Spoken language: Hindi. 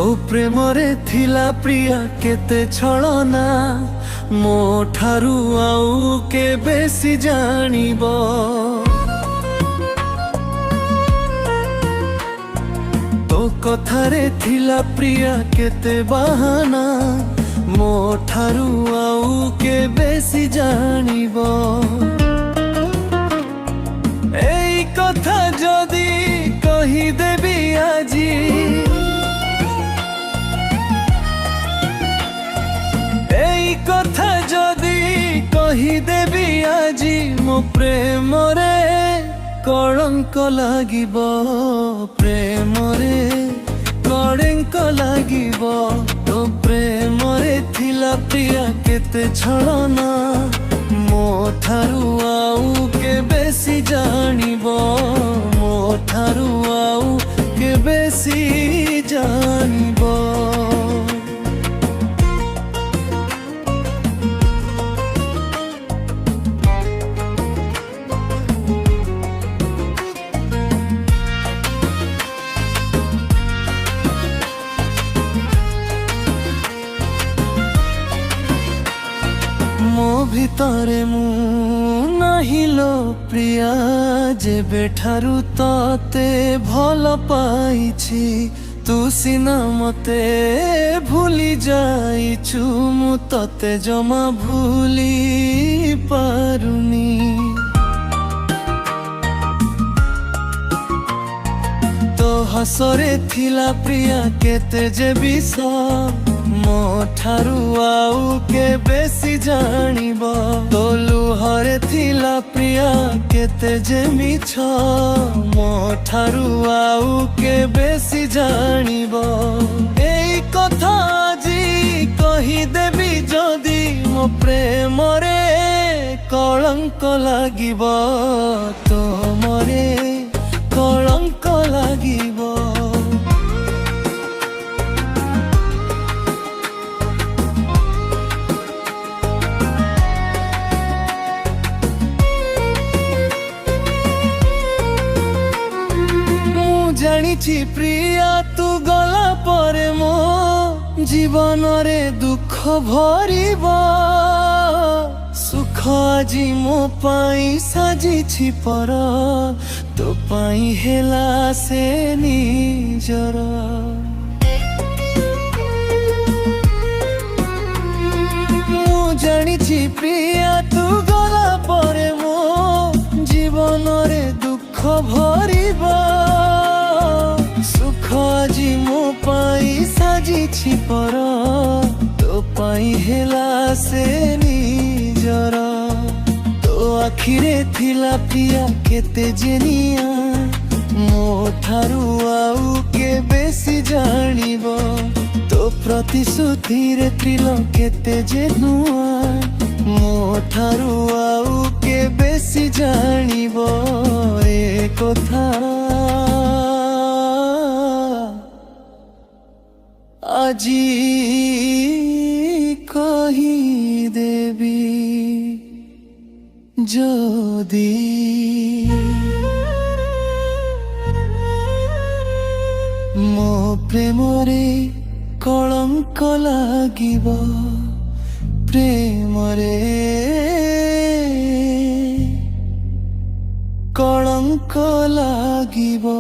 तो प्रेमरे थिला प्रिया केते छलना मो ठारू आउ के बेसी जानिबो। तो कथारे थिला प्रिया केते बहाना मो ठारू आउ के बेसी जानिबो। एई कथा जदी कही देबी आजी कथा जदी कही देबी आजी मो प्रेम रे कलंक लागिबो। प्रेम रे कलंक लागिबो। तो प्रेम रे थिला प्रिया केते छलना मो ठारू आउ के बेसी जानिबो। मो ठारू आउ के बेसी जानिबो। मो भितरे मु नाहिलो प्रिया जेबे ठारू तते भल पाइछि। तू सिना मते भूली जाइछु मु तते जमा भूली पारुनी। तो हसरे थिला प्रिया केते जे बिस मो ठारू आउ के बेसी जानिबो। तो लुहरे थिला प्रिया केते जे मिछ मो ठारू आउ के बेसी जानिबो। एई कथा आजी कही देबी जदी मो प्रेम रे कलंक लागिबो। तो मोरे कलंक लागिबो। जानिछि प्रिया तू गला परे मो जीवन रे दुख भरिबो। सुख आजी मो पाई साजिछि पर तो पाई हेला से निजर। मु जानिछि प्रिया तू गला परे मो जीवन रे दुख भरिबो। सुख आजी मो पाई साजिछि पर तो पाई हेला से निजर। तो आखिरे थिला प्रिया केते जेनिया मो ठारू आउ के बेसी जानिबो। तो प्रतिश्रुति रे त्रिलो केते जे नुआ मो ठारू आउ के बेसी जानिबो। ए कथा आजी कही देबी जदी मो प्रेम रे कलंक लागिबो। प्रेम रे कलंक लागिबो।